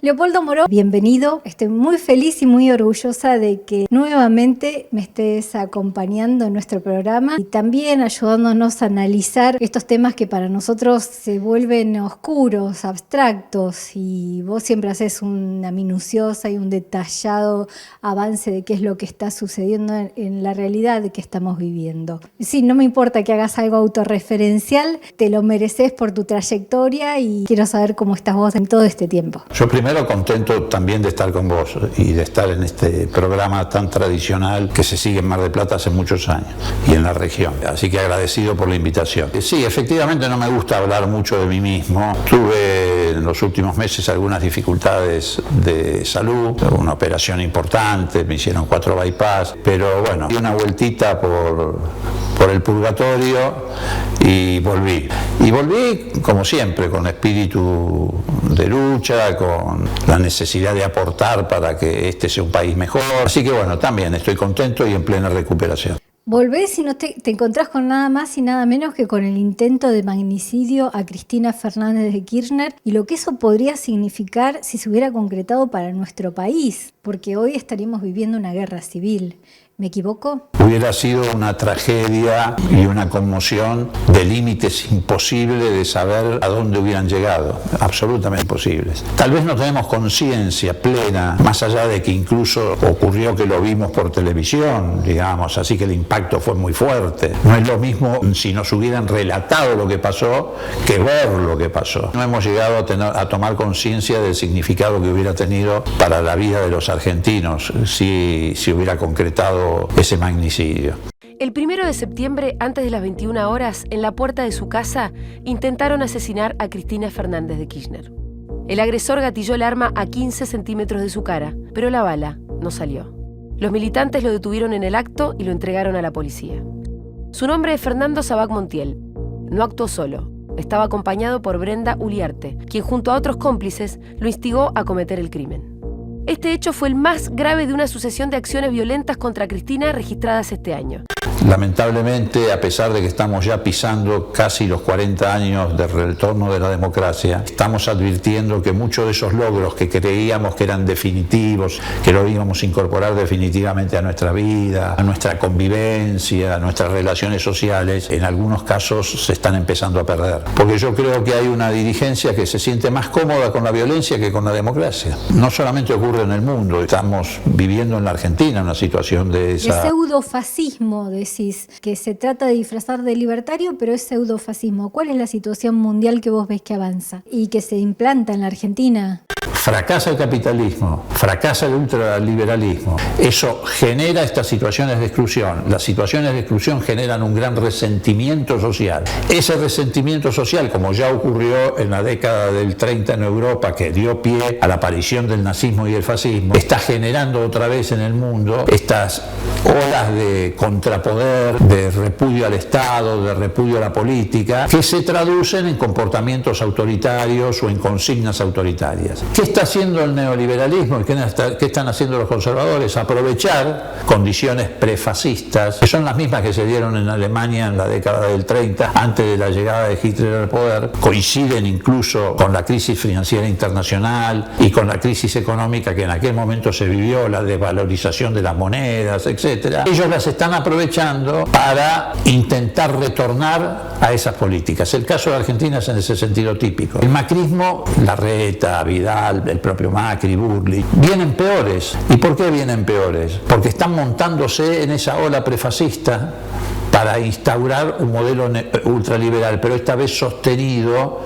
Leopoldo Moró, bienvenido. Estoy muy feliz y muy orgullosa de que nuevamente me estés acompañando en nuestro programa y también ayudándonos a analizar estos temas que para nosotros se vuelven oscuros, abstractos, y vos siempre haces una minuciosa y un detallado avance de qué es lo que está sucediendo en la realidad que estamos viviendo. Sí, no me importa que hagas algo autorreferencial, te lo mereces por tu trayectoria y quiero saber cómo estás vos en todo este tiempo. Yo primero contento también de estar con vos y de estar en este programa tan tradicional que se sigue en Mar del Plata hace muchos años y en la región. Así que agradecido por la invitación. Sí, efectivamente no me gusta hablar mucho de mí mismo. Tuve en los últimos meses algunas dificultades de salud, una operación importante, me hicieron 4 bypass, pero bueno, di una vueltita por el purgatorio y volví. Y volví, como siempre, con espíritu de lucha, con la necesidad de aportar para que este sea un país mejor. Así que bueno, también estoy contento y en plena recuperación. Volvés y no te encontrás con nada más y nada menos que con el intento de magnicidio a Cristina Fernández de Kirchner y lo que eso podría significar si se hubiera concretado para nuestro país, porque hoy estaríamos viviendo una guerra civil. ¿Me equivoco? Hubiera sido una tragedia y una conmoción de límites imposibles de saber a dónde hubieran llegado, absolutamente imposibles. Tal vez no tenemos conciencia plena, más allá de que incluso ocurrió que lo vimos por televisión, digamos, así que el impacto fue muy fuerte. No es lo mismo si nos hubieran relatado lo que pasó que ver lo que pasó. No hemos llegado a tomar conciencia del significado que hubiera tenido para la vida de los argentinos si hubiera concretado ese magnicidio. El 1 de septiembre, antes de las 21 horas, en la puerta de su casa, intentaron asesinar a Cristina Fernández de Kirchner. El agresor gatilló el arma a 15 centímetros de su cara, pero la bala no salió. Los militantes lo detuvieron en el acto y lo entregaron a la policía. Su nombre es Fernando Sabac Montiel. No actuó solo. Estaba acompañado por Brenda Uliarte, quien junto a otros cómplices lo instigó a cometer el crimen. Este hecho fue el más grave de una sucesión de acciones violentas contra Cristina registradas este año. Lamentablemente, a pesar de que estamos ya pisando casi los 40 años del retorno de la democracia, estamos advirtiendo que muchos de esos logros que creíamos que eran definitivos, que lo íbamos a incorporar definitivamente a nuestra vida, a nuestra convivencia, a nuestras relaciones sociales, en algunos casos se están empezando a perder. Porque yo creo que hay una dirigencia que se siente más cómoda con la violencia que con la democracia. No solamente ocurre en el mundo, estamos viviendo en la Argentina una situación de esa... El pseudofascismo, decís, que se trata de disfrazar de libertario, pero es pseudofascismo. ¿Cuál es la situación mundial que vos ves que avanza y que se implanta en la Argentina? Fracasa el capitalismo, fracasa el ultraliberalismo. Eso genera estas situaciones de exclusión. Las situaciones de exclusión generan un gran resentimiento social. Ese resentimiento social, como ya ocurrió en la década del 30 en Europa, que dio pie a la aparición del nazismo y el fascismo, está generando otra vez en el mundo estas olas de contrapoder, de repudio al Estado, de repudio a la política, que se traducen en comportamientos autoritarios o en consignas autoritarias. ¿Qué está haciendo el neoliberalismo y qué están haciendo los conservadores? Aprovechar condiciones prefascistas, que son las mismas que se dieron en Alemania en la década del 30, antes de la llegada de Hitler al poder, coinciden incluso con la crisis financiera internacional y con la crisis económica que en aquel momento se vivió, la desvalorización de las monedas, etc. Ellos las están aprovechando para intentar retornar a esas políticas. El caso de Argentina es en ese sentido típico. El macrismo, Larreta, Vidal, el propio Macri, Burley, vienen peores. ¿Y por qué vienen peores? Porque están montándose en esa ola prefascista para instaurar un modelo ultraliberal, pero esta vez sostenido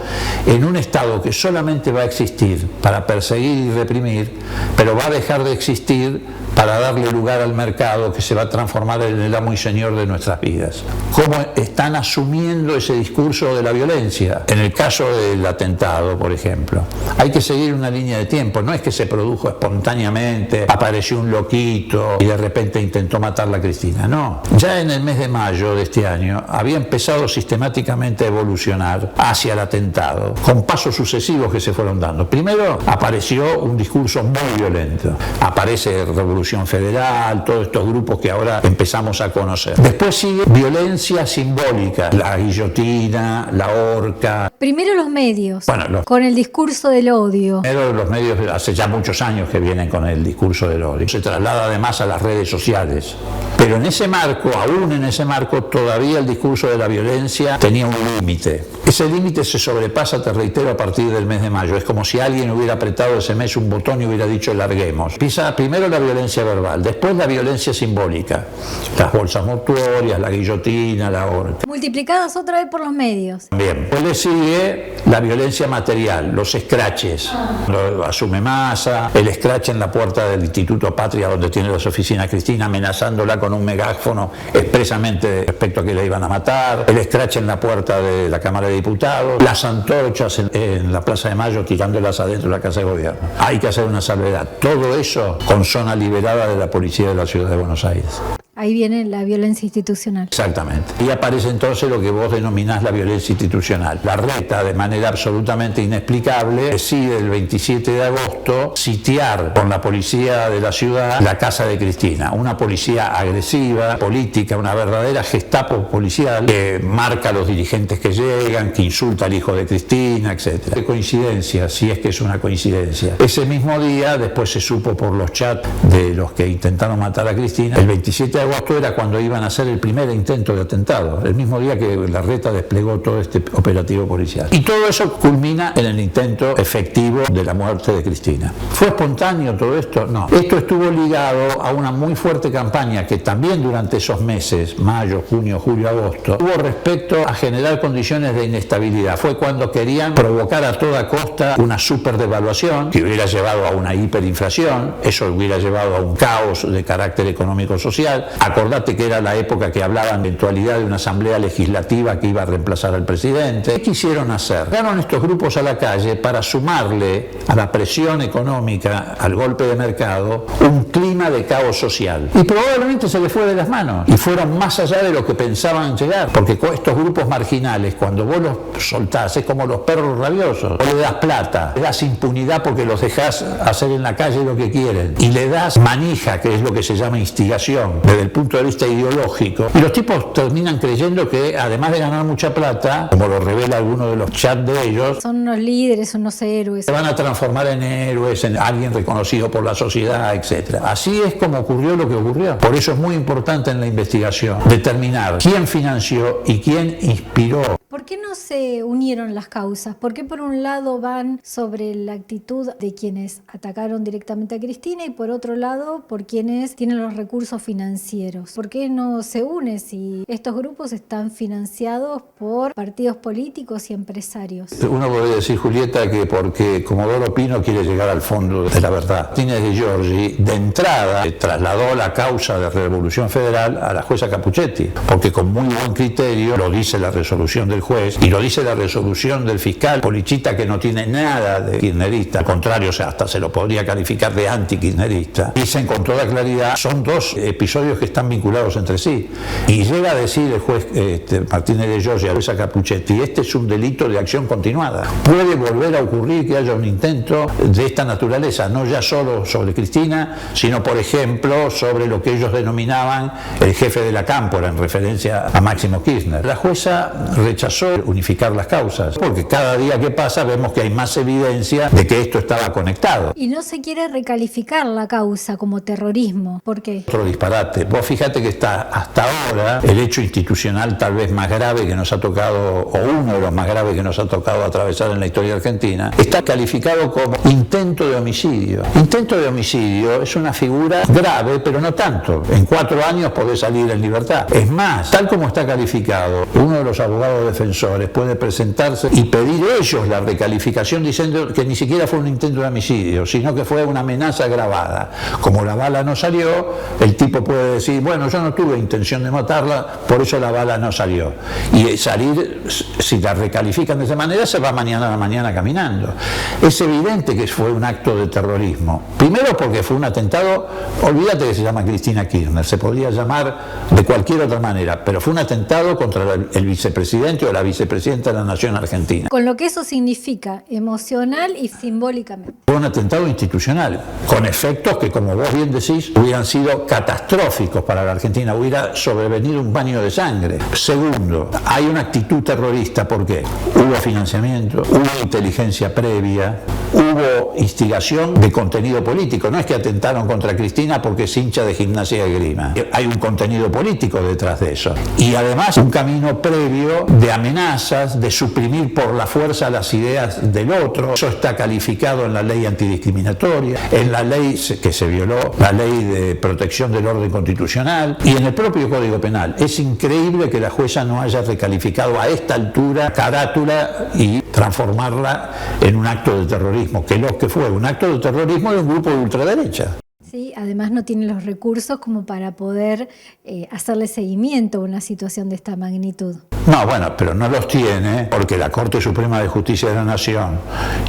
en un Estado que solamente va a existir para perseguir y reprimir, pero va a dejar de existir para darle lugar al mercado que se va a transformar en el amo y señor de nuestras vidas. ¿Cómo están asumiendo ese discurso de la violencia? En el caso del atentado, por ejemplo, hay que seguir una línea de tiempo. No es que se produjo espontáneamente, apareció un loquito y de repente intentó matar a Cristina. No. Ya en el mes de mayo de este año había empezado sistemáticamente a evolucionar hacia el atentado, con pasos sucesivos que se fueron dando. Primero apareció un discurso muy violento. Aparece Revolución Federal, todos estos grupos que ahora empezamos a conocer. Después sigue violencia simbólica, la guillotina, la horca, Primero los medios, Bueno, con el discurso del odio. Primero los medios hace ya muchos años que vienen con el discurso del odio. Se traslada además a las redes sociales. Pero en ese marco, aún en ese marco, todavía el discurso de la violencia tenía un límite. Ese límite se sobrepasa, te reitero, a partir del mes de mayo. Es como si alguien hubiera apretado ese mes un botón y hubiera dicho larguemos. Empieza primero la violencia verbal, después la violencia simbólica. Las bolsas mortuorias, la guillotina, la horca. Multiplicadas otra vez por los medios. Bien. Después le sigue la violencia material, los escraches. Lo asume Massa, el escrache en la puerta del Instituto Patria, donde tiene las oficinas Cristina, amenazándola con un megáfono expresamente respecto a que le iban a matar, el escrache en la puerta de la Cámara de Diputados, las antorchas en la Plaza de Mayo tirándolas adentro de la Casa de Gobierno. Hay que hacer una salvedad. Todo eso con zona liberada de la policía de la Ciudad de Buenos Aires. Ahí viene la violencia institucional. Exactamente. Y aparece entonces lo que vos denominás la violencia institucional. La Reta, de manera absolutamente inexplicable, decide el 27 de agosto sitiar con la policía de la ciudad la casa de Cristina. Una policía agresiva, política, una verdadera Gestapo policial que marca a los dirigentes que llegan, que insulta al hijo de Cristina, etc. ¿Qué coincidencia? Si es que es una coincidencia. Ese mismo día, después se supo por los chats de los que intentaron matar a Cristina, el 27 de agosto era cuando iban a hacer el primer intento de atentado, el mismo día que la Reta desplegó todo este operativo policial. Y todo eso culmina en el intento efectivo de la muerte de Cristina. ¿Fue espontáneo todo esto? No. Esto estuvo ligado a una muy fuerte campaña que también durante esos meses, mayo, junio, julio, agosto, hubo respecto a generar condiciones de inestabilidad. Fue cuando querían provocar a toda costa una superdevaluación que hubiera llevado a una hiperinflación, eso hubiera llevado a un caos de carácter económico-social. Acordate que era la época que hablaban de eventualidad de una asamblea legislativa que iba a reemplazar al presidente. ¿Qué quisieron hacer? Llegaron estos grupos a la calle para sumarle a la presión económica, al golpe de mercado, un clima de caos social. Y probablemente se les fue de las manos. Y fueron más allá de lo que pensaban llegar. Porque con estos grupos marginales, cuando vos los soltás, es como los perros rabiosos. Vos le das plata, le das impunidad porque los dejás hacer en la calle lo que quieren. Y le das manija, que es lo que se llama instigación, desde el punto de vista ideológico. Y los tipos terminan creyendo que, además de ganar mucha plata, como lo revela alguno de los chats de ellos, son unos líderes, unos héroes. Se van a transformar en héroes, en alguien reconocido por la sociedad, etc. Así es como ocurrió lo que ocurrió. Por eso es muy importante en la investigación determinar quién financió y quién inspiró. ¿Por qué no se unieron las causas? ¿Por qué por un lado van sobre la actitud de quienes atacaron directamente a Cristina y por otro lado por quienes tienen los recursos financieros? ¿Por qué no se une si estos grupos están financiados por partidos políticos y empresarios? Uno podría decir, Julieta, que porque Comodoro Pino quiere llegar al fondo de la verdad. Martínez de Giorgi, de entrada, trasladó la causa de Revolución Federal a la jueza Capuchetti, porque con muy buen criterio, lo dice la resolución del juez y lo dice la resolución del fiscal Polichita, que no tiene nada de kirchnerista, al contrario, o sea, hasta se lo podría calificar de anti-kirchnerista, dicen con toda claridad, son dos episodios que están vinculados entre sí. Y llega a decir el juez Martínez de Giorgi a la jueza Capuchetti, este es un delito de acción continuada. Puede volver a ocurrir que haya un intento de esta naturaleza, no ya solo sobre Cristina, sino, por ejemplo, sobre lo que ellos denominaban el jefe de la cámpora, en referencia a Máximo Kirchner. La jueza rechazó unificar las causas, porque cada día que pasa vemos que hay más evidencia de que esto estaba conectado. Y no se quiere recalificar la causa como terrorismo. ¿Por qué? Otro disparate. Vos fíjate que está hasta ahora el hecho institucional tal vez más grave que nos ha tocado, o uno de los más graves que nos ha tocado atravesar en la historia argentina, está calificado como intento de homicidio. Intento de homicidio es una figura grave, pero no tanto. En 4 años podés salir en libertad. Es más, tal como está calificado, uno de los abogados defensores puede presentarse y pedir ellos la recalificación diciendo que ni siquiera fue un intento de homicidio, sino que fue una amenaza agravada. Como la bala no salió, el tipo puede decir, bueno, yo no tuve intención de matarla, por eso la bala no salió. Y salir, si la recalifican de esa manera, se va mañana a la mañana caminando. Es evidente que fue un acto de terrorismo. Primero porque fue un atentado, olvídate que se llama Cristina Kirchner, se podría llamar de cualquier otra manera, pero fue un atentado contra el vicepresidente presidente o la vicepresidenta de la Nación Argentina. Con lo que eso significa emocional y simbólicamente. Fue un atentado institucional, con efectos que, como vos bien decís, hubieran sido catastróficos para la Argentina, hubiera sobrevenido un baño de sangre. Segundo, hay una actitud terrorista, ¿por qué? Hubo financiamiento, hubo inteligencia previa, hubo instigación de contenido político. No es que atentaron contra Cristina porque es hincha de Gimnasia y Esgrima. Hay un contenido político detrás de eso. Y además un camino previo de amenazas, de suprimir por la fuerza las ideas del otro. Eso está calificado en la ley antidiscriminatoria, en la ley que se violó, la ley de protección del orden constitucional y en el propio Código Penal. Es increíble que la jueza no haya recalificado a esta altura carátula y transformarla en un acto de terrorismo, que lo que fue un acto de terrorismo de un grupo de ultraderecha. Sí, además no tiene los recursos como para poder hacerle seguimiento a una situación de esta magnitud. No, bueno, pero no los tiene porque la Corte Suprema de Justicia de la Nación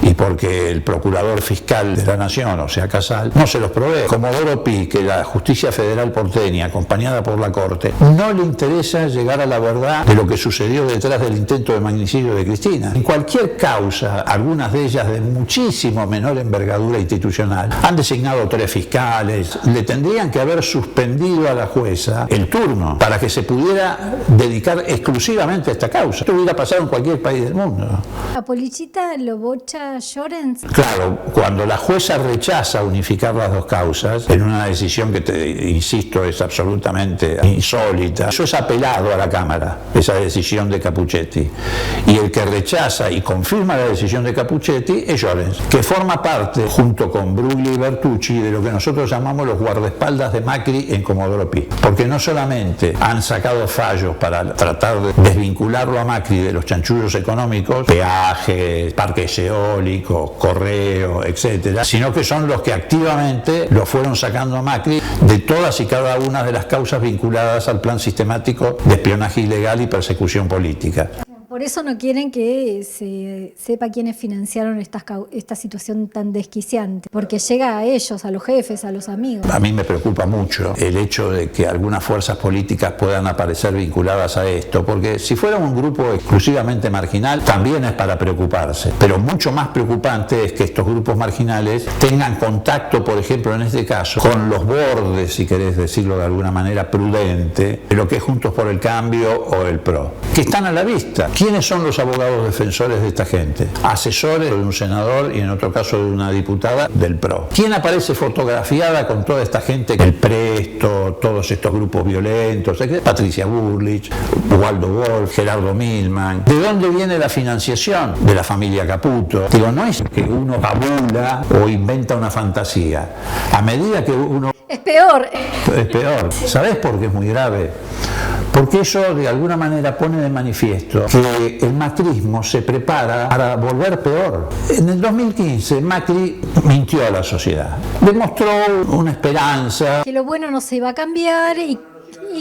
y porque el Procurador Fiscal de la Nación, o sea, Casal, no se los provee. Comodoro Pi, que la Justicia Federal porteña, acompañada por la Corte, no le interesa llegar a la verdad de lo que sucedió detrás del intento de magnicidio de Cristina. En cualquier causa, algunas de ellas de muchísimo menor envergadura institucional, han designado 3 fiscales, le tendrían que haber suspendido a la jueza el turno para que se pudiera dedicar exclusivamente a esta causa. Esto hubiera pasado en cualquier país del mundo. ¿A Polichita lo bocha Llorens? Claro, cuando la jueza rechaza unificar las 2 causas, en una decisión que, insisto, es absolutamente insólita, eso es apelado a la Cámara, esa decisión de Capuchetti. Y el que rechaza y confirma la decisión de Capuchetti es Llorens, que forma parte, junto con Brugli y Bertucci, de lo que nosotros llamamos los guardaespaldas de Macri en Comodoro Pi. Porque no solamente han sacado fallos para tratar de desvincularlo a Macri de los chanchullos económicos, peajes, parques eólicos, correo, etcétera, sino que son los que activamente lo fueron sacando a Macri de todas y cada una de las causas vinculadas al plan sistemático de espionaje ilegal y persecución política. Por eso no quieren que se sepa quiénes financiaron esta situación tan desquiciante, porque llega a ellos, a los jefes, a los amigos. A mí me preocupa mucho el hecho de que algunas fuerzas políticas puedan aparecer vinculadas a esto, porque si fuera un grupo exclusivamente marginal, también es para preocuparse. Pero mucho más preocupante es que estos grupos marginales tengan contacto, por ejemplo, en este caso, con los bordes, si querés decirlo de alguna manera prudente, de lo que es Juntos por el Cambio o el PRO, que están a la vista. ¿Quiénes son los abogados defensores de esta gente? Asesores de un senador y en otro caso de una diputada del PRO. ¿Quién aparece fotografiada con toda esta gente? El Presto, todos estos grupos violentos, Patricia Bullrich, Waldo Wolf, Gerardo Milman. ¿De dónde viene la financiación? De la familia Caputo. Digo, no es que uno fabula o inventa una fantasía. A medida que uno... Es peor. Es peor. ¿Sabés por qué es muy grave? Porque eso de alguna manera pone de manifiesto que el macrismo se prepara para volver peor. En el 2015 Macri mintió a la sociedad, demostró una esperanza. Que lo bueno no se iba a cambiar y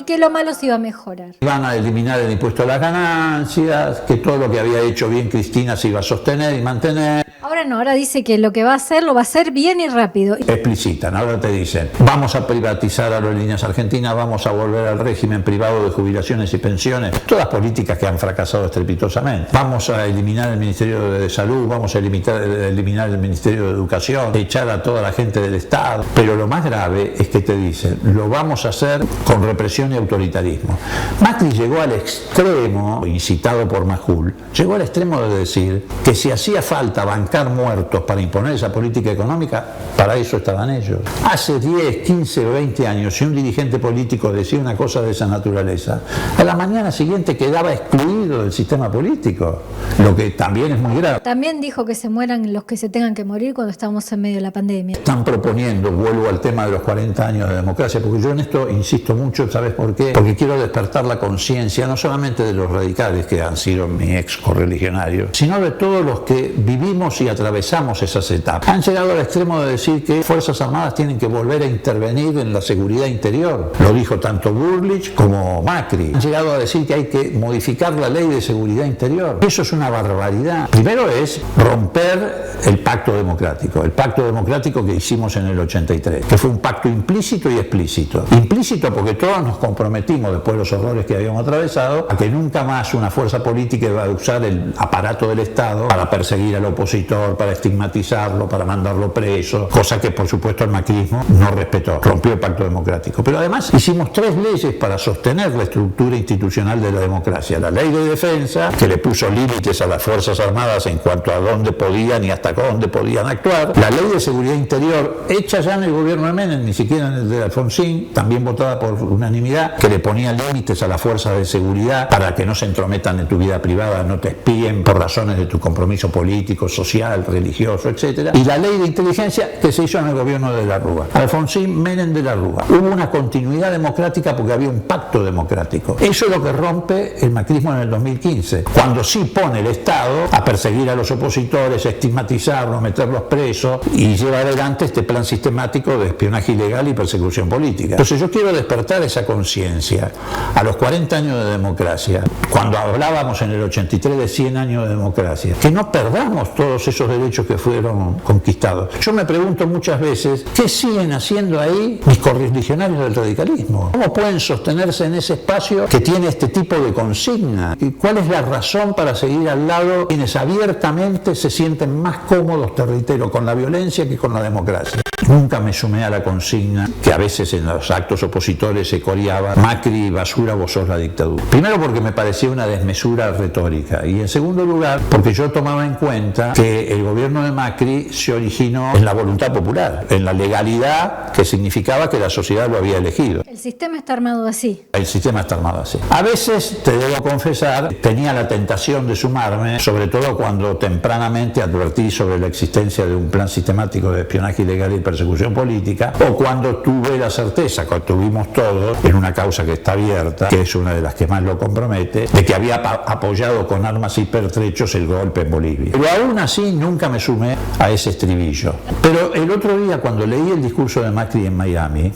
que lo malo se iba a mejorar. Iban a eliminar el impuesto a las ganancias, que todo lo que había hecho bien Cristina se iba a sostener y mantener. Ahora no, ahora dice que lo que va a hacer lo va a hacer bien y rápido. Explicitan, ahora te dicen, vamos a privatizar Aerolíneas Argentinas, vamos a volver al régimen privado de jubilaciones y pensiones, todas políticas que han fracasado estrepitosamente. Vamos a eliminar el Ministerio de Salud, vamos a eliminar el Ministerio de Educación, echar a toda la gente del Estado. Pero lo más grave es que te dicen, lo vamos a hacer con represión y autoritarismo. Macri llegó al extremo, incitado por Majul, llegó al extremo de decir que si hacía falta bancar muertos para imponer esa política económica, para eso estaban ellos. Hace 10, 15 o 20 años, si un dirigente político decía una cosa de esa naturaleza, a la mañana siguiente quedaba excluido del sistema político, lo que también es muy grave. También dijo que se mueran los que se tengan que morir cuando estamos en medio de la pandemia. Están proponiendo, vuelvo al tema de los 40 años de democracia, porque yo en esto insisto mucho, ¿sabes por qué? Porque quiero despertar la conciencia, no solamente de los radicales que han sido mi ex correligionarios, sino de todos los que vivimos y y atravesamos esas etapas. Han llegado al extremo de decir que Fuerzas Armadas tienen que volver a intervenir en la seguridad interior. Lo dijo tanto Bullrich como Macri. Han llegado a decir que hay que modificar la ley de seguridad interior. Eso es una barbaridad. Primero es romper el pacto democrático que hicimos en el 83, que fue un pacto implícito y explícito. Implícito porque todos nos comprometimos, después de los horrores que habíamos atravesado, a que nunca más una fuerza política iba a usar el aparato del Estado para perseguir al opositor, para estigmatizarlo, para mandarlo preso, cosa que por supuesto el macrismo no respetó, rompió el pacto democrático. Pero además hicimos 3 leyes para sostener la estructura institucional de la democracia. La ley de defensa, que le puso límites a las Fuerzas Armadas en cuanto a dónde podían y hasta dónde podían actuar. La ley de seguridad interior, hecha ya en el gobierno de Menem, ni siquiera en el de Alfonsín, también votada por unanimidad, que le ponía límites a las fuerzas de seguridad para que no se entrometan en tu vida privada, no te espíen por razones de tu compromiso político, social, religioso, etc. Y la ley de inteligencia que se hizo en el gobierno de la Rúa. Alfonsín, Menem, de la Rúa. Hubo una continuidad democrática porque había un pacto democrático. Eso es lo que rompe el macrismo en el 2015, cuando sí pone el Estado a perseguir a los opositores, a estigmatizarlos, meterlos presos y lleva adelante este plan sistemático de espionaje ilegal y persecución política. Entonces yo quiero despertar esa conciencia a los 40 años de democracia, cuando hablábamos en el 83 de 100 años de democracia, que no perdamos todos esos derechos que fueron conquistados. Yo me pregunto muchas veces, ¿qué siguen haciendo ahí mis correligionarios del radicalismo? ¿Cómo pueden sostenerse en ese espacio que tiene este tipo de consigna? ¿Y cuál es la razón para seguir al lado de quienes abiertamente se sienten más cómodos, te reitero, con la violencia que con la democracia? Nunca me sumé a la consigna que a veces en los actos opositores se coreaba: Macri, basura, vos sos la dictadura. Primero porque me parecía una desmesura retórica, y en segundo lugar porque yo tomaba en cuenta que el gobierno de Macri se originó en la voluntad popular, en la legalidad que significaba que la sociedad lo había elegido. El sistema está armado así. El sistema está armado así. A veces, te debo confesar, tenía la tentación de sumarme, sobre todo cuando tempranamente advertí sobre la existencia de un plan sistemático de espionaje ilegal y persecución política, o cuando tuve la certeza, que tuvimos todos, en una causa que está abierta, que es una de las que más lo compromete, de que había apoyado con armas y pertrechos el golpe en Bolivia. Pero aún así nunca me sumé a ese estribillo. Pero el otro día, cuando leí el discurso de Macri en Miami,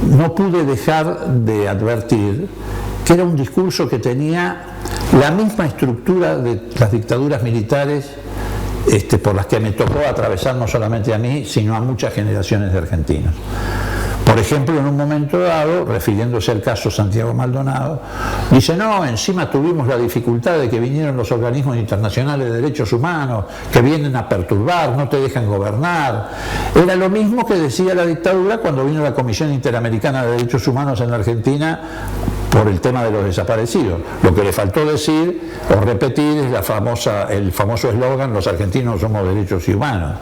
no pude dejar de advertir que era un discurso que tenía la misma estructura de las dictaduras militares por las que me tocó atravesar no solamente a mí, sino a muchas generaciones de argentinos. Por ejemplo, en un momento dado, refiriéndose al caso Santiago Maldonado, dice: no, encima tuvimos la dificultad de que vinieron los organismos internacionales de derechos humanos, que vienen a perturbar, no te dejan gobernar. Era lo mismo que decía la dictadura cuando vino la Comisión Interamericana de Derechos Humanos en la Argentina por el tema de los desaparecidos. Lo que le faltó decir o repetir es el famoso eslogan: los argentinos somos derechos humanos.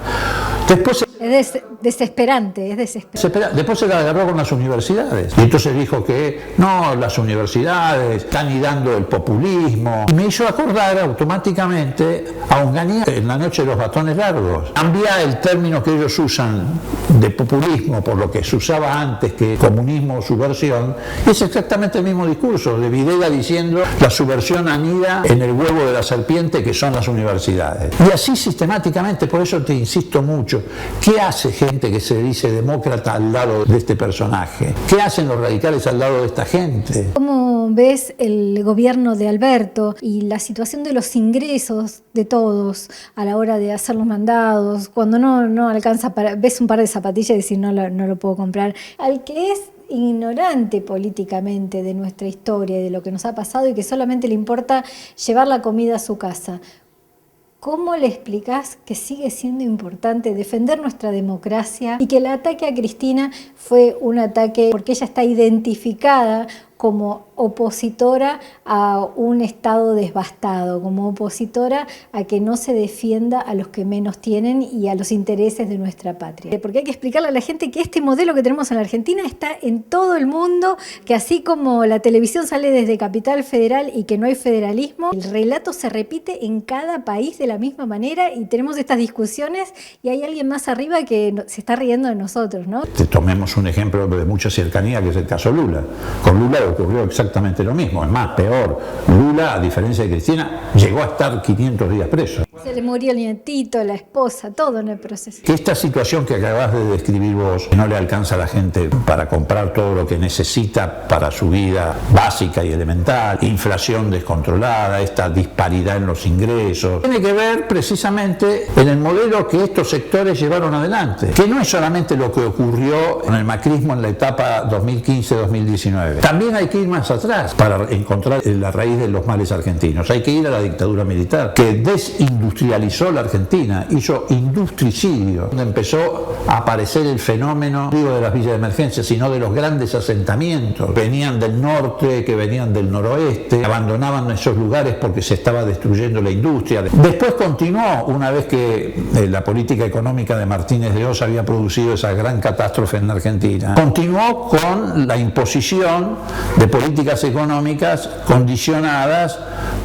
Después es desesperante. Después se la agarró con las universidades y entonces dijo que no, las universidades están anidando el populismo, y me hizo acordar automáticamente a Onganía en La noche de los batones largos. Cambia el término que ellos usan de populismo por lo que se usaba antes, que comunismo o subversión, y es exactamente el mismo discurso de Videla diciendo: la subversión anida en el huevo de la serpiente que son las universidades. Y así sistemáticamente. Por eso te insisto mucho, ¿qué hace gente que se dice demócrata al lado de este personaje? ¿Qué hacen los radicales al lado de esta gente? ¿Cómo ves el gobierno de Alberto y la situación de los ingresos de todos a la hora de hacer los mandados? Cuando no alcanza, ves un par de zapatillas y decís no lo puedo comprar. Al que es ignorante políticamente de nuestra historia y de lo que nos ha pasado y que solamente le importa llevar la comida a su casa, ¿cómo le explicás que sigue siendo importante defender nuestra democracia y que el ataque a Cristina fue un ataque porque ella está identificada como opositora a un Estado devastado, como opositora a que no se defienda a los que menos tienen y a los intereses de nuestra patria? Porque hay que explicarle a la gente que este modelo que tenemos en la Argentina está en todo el mundo, que así como la televisión sale desde Capital Federal y que no hay federalismo, el relato se repite en cada país de la misma manera y tenemos estas discusiones y hay alguien más arriba que se está riendo de nosotros, ¿no? Tomemos un ejemplo de mucha cercanía, que es el caso Lula. Con Lula ocurrió exactamente lo mismo, es más, peor. Lula, a diferencia de Cristina, llegó a estar 500 días preso. Se le murió el nietito, la esposa, todo en el proceso. Que esta situación que acabas de describir vos, que no le alcanza a la gente para comprar todo lo que necesita para su vida básica y elemental, inflación descontrolada, esta disparidad en los ingresos, tiene que ver precisamente en el modelo que estos sectores llevaron adelante, que no es solamente lo que ocurrió en el macrismo en la etapa 2015-2019. También hay que ir más atrás para encontrar la raíz de los males argentinos. Hay que ir a la dictadura militar, que desindustrializó la Argentina, hizo industricidio, donde empezó a aparecer el fenómeno, digo de las villas de emergencia, sino de los grandes asentamientos. Venían del norte, que venían del noroeste, abandonaban esos lugares porque se estaba destruyendo la industria. Después continuó, una vez que la política económica de Martínez de Oz había producido esa gran catástrofe en la Argentina, continuó con la imposición de políticas económicas condicionadas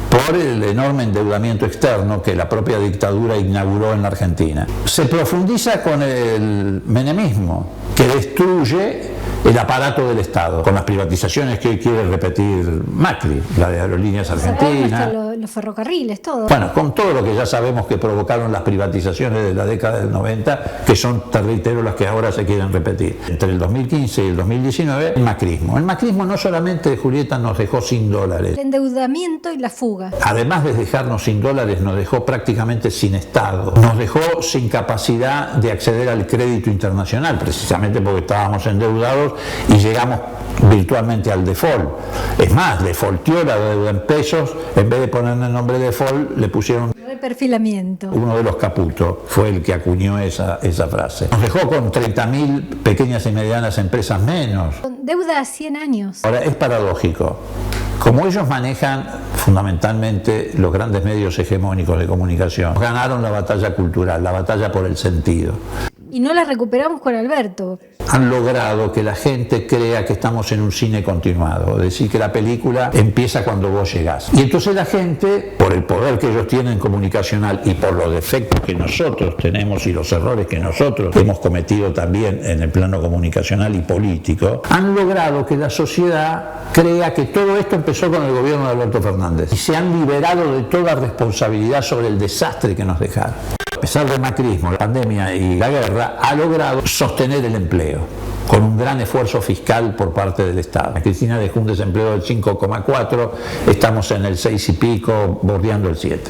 por el enorme endeudamiento externo que la propia dictadura inauguró en la Argentina. Se profundiza con el menemismo, que destruye el aparato del Estado, con las privatizaciones que hoy quiere repetir Macri, la de Aerolíneas Argentinas. Los ferrocarriles, todo. Bueno, con todo lo que ya sabemos que provocaron las privatizaciones de la década del 90, que son, te reitero, las que ahora se quieren repetir. Entre el 2015 y el 2019, el macrismo. El macrismo no solamente, Julieta, nos dejó sin dólares. El endeudamiento y la fuga. Además de dejarnos sin dólares, nos dejó prácticamente sin Estado. Nos dejó sin capacidad de acceder al crédito internacional, precisamente porque estábamos endeudados y llegamos virtualmente al default. Es más, defaultió la deuda en pesos, en vez de ponerle el nombre de default, le pusieron reperfilamiento. Uno de los Caputo fue el que acuñó esa frase. Nos dejó con 30.000 pequeñas y medianas empresas menos. Con deuda a 100 años. Ahora, es paradójico. Como ellos manejan fundamentalmente los grandes medios hegemónicos de comunicación, ganaron la batalla cultural, la batalla por el sentido. Y no la recuperamos con Alberto. Han logrado que la gente crea que estamos en un cine continuado, es decir, que la película empieza cuando vos llegás. Y entonces la gente, por el poder que ellos tienen comunicacional y por los defectos que nosotros tenemos y los errores que nosotros hemos cometido también en el plano comunicacional y político, han logrado que la sociedad crea que todo esto empezó con el gobierno de Alberto Fernández y se han liberado de toda responsabilidad sobre el desastre que nos dejaron. A pesar del macrismo, la pandemia y la guerra, ha logrado sostener el empleo con un gran esfuerzo fiscal por parte del Estado. Cristina dejó un desempleo del 5,4, estamos en el 6 y pico, bordeando el 7.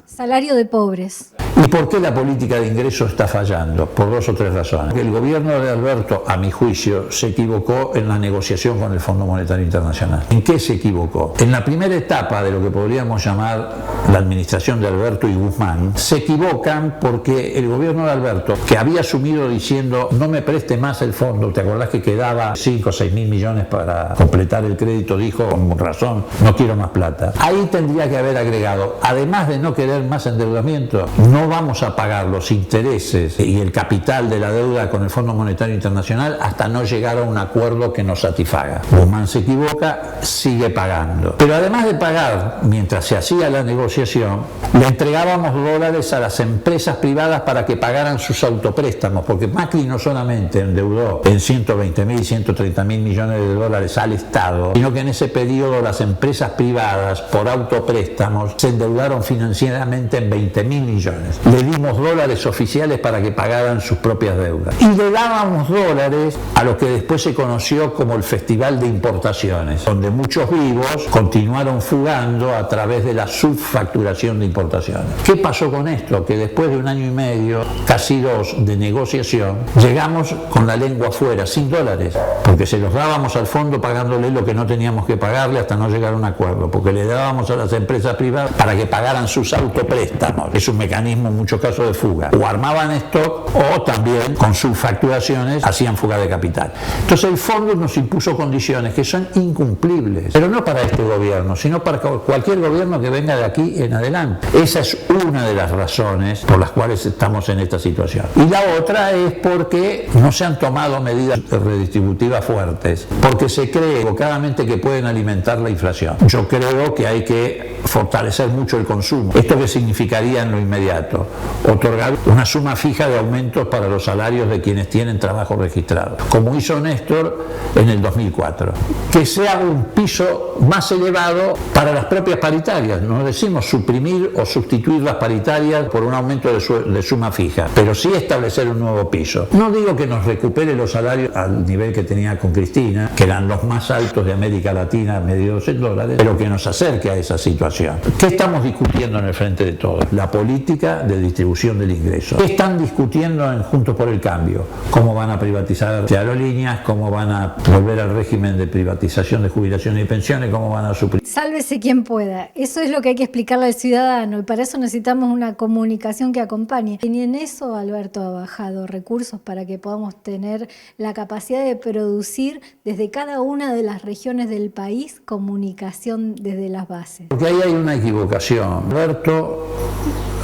Salario de pobres. ¿Y por qué la política de ingresos está fallando? Por 2 o 3 razones. El gobierno de Alberto, a mi juicio, se equivocó en la negociación con el Fondo Monetario Internacional. ¿En qué se equivocó? En la primera etapa de lo que podríamos llamar la administración de Alberto y Guzmán, se equivocan porque el gobierno de Alberto, que había asumido diciendo no me preste más el fondo, ¿te acordás que quedaba 5 o 6 mil millones para completar el crédito? Dijo con razón, no quiero más plata. Ahí tendría que haber agregado, además de no querer más endeudamiento, no vamos a pagar los intereses y el capital de la deuda con el Fondo Monetario Internacional hasta no llegar a un acuerdo que nos satisfaga. Guzmán se equivoca, sigue pagando. Pero además de pagar, mientras se hacía la negociación, le entregábamos dólares a las empresas privadas para que pagaran sus autopréstamos, porque Macri no solamente endeudó en 120.000, 130.000 millones de dólares al Estado, sino que en ese periodo las empresas privadas, por autopréstamos, se endeudaron financieramente en 20.000 millones. Le dimos dólares oficiales para que pagaran sus propias deudas. Y le dábamos dólares a lo que después se conoció como el Festival de Importaciones, donde muchos vivos continuaron fugando a través de la subfacturación de importaciones. ¿Qué pasó con esto? Que después de 1 año y medio, casi 2, de negociación, llegamos con la lengua afuera, sin dólares, porque se los dábamos al fondo pagándole lo que no teníamos que pagarle hasta no llegar a un acuerdo, porque le dábamos a las empresas privadas para que pagaran sus autopréstamos. Es un mecanismo en muchos casos de fuga. O armaban stock o también con sus facturaciones hacían fuga de capital. Entonces el fondo nos impuso condiciones que son incumplibles, pero no para este gobierno, sino para cualquier gobierno que venga de aquí en adelante. Esa es una de las razones por las cuales estamos en esta situación. Y la otra es porque no se han tomado medidas redistributivas fuertes, porque se cree equivocadamente que pueden alimentar la inflación. Yo creo que hay que fortalecer mucho el consumo. ¿Esto qué significaría en lo inmediato? esto, otorgar una suma fija de aumentos para los salarios de quienes tienen trabajo registrado, como hizo Néstor en el 2004. Que sea un piso más elevado para las propias paritarias, no decimos suprimir o sustituir las paritarias por un aumento de suma fija, pero sí establecer un nuevo piso. No digo que nos recupere los salarios al nivel que tenía con Cristina, que eran los más altos de América Latina, medidos en dólares, pero que nos acerque a esa situación. ¿Qué estamos discutiendo en el Frente de Todos? La política de distribución del ingreso. ¿Qué están discutiendo en Juntos por el Cambio? ¿Cómo van a privatizar aerolíneas? ¿Cómo van a volver al régimen de privatización de jubilaciones y pensiones? ¿Cómo van a suplir? Sálvese quien pueda. Eso es lo que hay que explicarle al ciudadano y para eso necesitamos una comunicación que acompañe. Y ni en eso Alberto ha bajado recursos para que podamos tener la capacidad de producir desde cada una de las regiones del país comunicación desde las bases. Porque ahí hay una equivocación. Alberto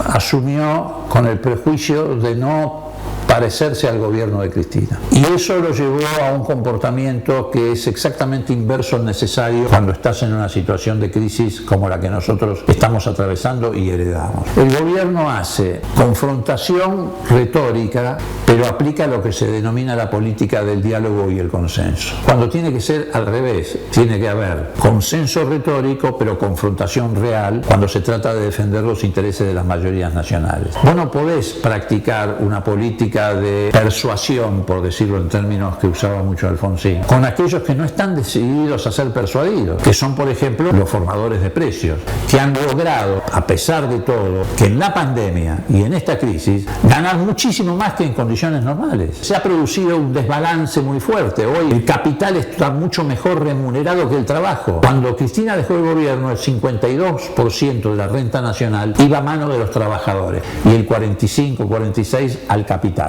asumió con el prejuicio de no parecerse al gobierno de Cristina. Y eso lo llevó a un comportamiento que es exactamente inverso al necesario cuando estás en una situación de crisis como la que nosotros estamos atravesando y heredamos. El gobierno hace confrontación retórica, pero aplica lo que se denomina la política del diálogo y el consenso. Cuando tiene que ser al revés, tiene que haber consenso retórico, pero confrontación real cuando se trata de defender los intereses de las mayorías nacionales. Vos no podés practicar una política de persuasión, por decirlo en términos que usaba mucho Alfonsín, con aquellos que no están decididos a ser persuadidos, que son, por ejemplo, los formadores de precios, que han logrado, a pesar de todo, que en la pandemia y en esta crisis, ganar muchísimo más que en condiciones normales. Se ha producido un desbalance muy fuerte. Hoy el capital está mucho mejor remunerado que el trabajo. Cuando Cristina dejó el gobierno, el 52% de la renta nacional iba a mano de los trabajadores y el 45-46% al capital.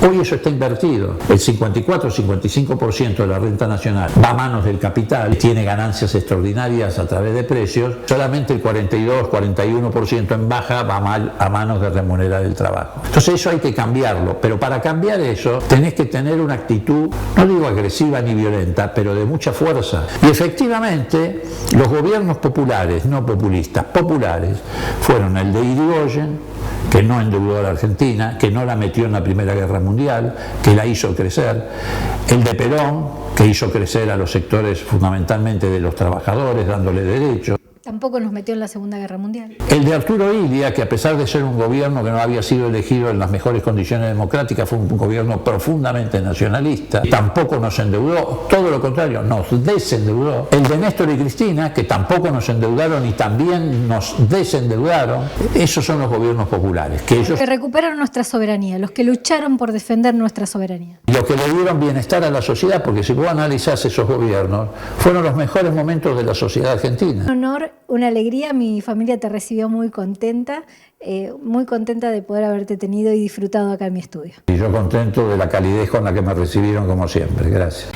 Hoy eso está invertido. El 54-55% de la renta nacional va a manos del capital, tiene ganancias extraordinarias a través de precios, solamente el 42-41% en baja va a manos de remunerar el trabajo. Entonces eso hay que cambiarlo, pero para cambiar eso tenés que tener una actitud, no digo agresiva ni violenta, pero de mucha fuerza. Y efectivamente los gobiernos populares, no populistas, populares, fueron el de Irigoyen, que no endeudó a la Argentina, que no la metió en la Primera Guerra Mundial, que la hizo crecer, el de Perón, que hizo crecer a los sectores fundamentalmente de los trabajadores, dándole derechos. Tampoco nos metió en la Segunda Guerra Mundial. El de Arturo Illia, que a pesar de ser un gobierno que no había sido elegido en las mejores condiciones democráticas, fue un gobierno profundamente nacionalista, tampoco nos endeudó, todo lo contrario, nos desendeudó. El de Néstor y Cristina, que tampoco nos endeudaron y también nos desendeudaron. Esos son los gobiernos populares. Que recuperaron nuestra soberanía, los que lucharon por defender nuestra soberanía. Los que le dieron bienestar a la sociedad, porque si vos analizás esos gobiernos, fueron los mejores momentos de la sociedad argentina. Un honor, una alegría, mi familia te recibió muy contenta de poder haberte tenido y disfrutado acá en mi estudio. Y yo contento de la calidez con la que me recibieron como siempre. Gracias.